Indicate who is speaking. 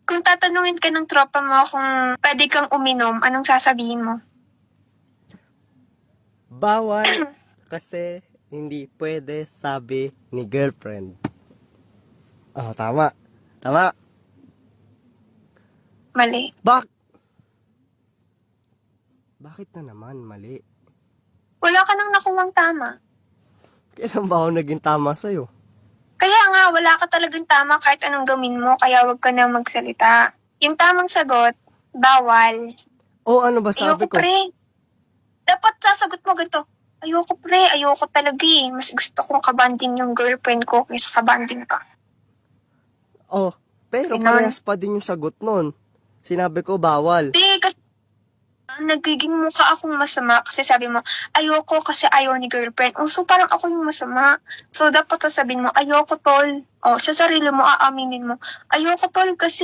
Speaker 1: Kung tatanungin ka ng tropa mo kung pwede kang uminom, anong sasabihin mo?
Speaker 2: Bawal kasi hindi pwede, sabi ni girlfriend. Tama. Tama.
Speaker 1: Mali.
Speaker 2: Bakit na naman mali?
Speaker 1: Wala ka nang nakuwang tama.
Speaker 2: Kailan ba ako naging tama sa'yo?
Speaker 1: Kaya nga, wala ka talagang tama kahit anong gawin mo, kaya wag ka na magsalita. Yung tamang sagot, bawal.
Speaker 2: Ano ba sabi
Speaker 1: Ayoko
Speaker 2: ko?
Speaker 1: pre. Dapat sasagot mo ganito. Ayoko pre, ayoko talaga eh. Mas gusto kong kabanding yung girlfriend ko kaysa kabanding ka.
Speaker 2: Pero
Speaker 1: Ganon.
Speaker 2: parehas pa din yung sagot nun. Sinabi ko bawal.
Speaker 1: Di, kasi nagiging mukha akong masama kasi sabi mo, ayoko kasi ayaw ni girlfriend. So parang ako yung masama. So dapat sasabihin mo, ayoko tol. Sa sarili mo, aaminin mo, ayoko tol kasi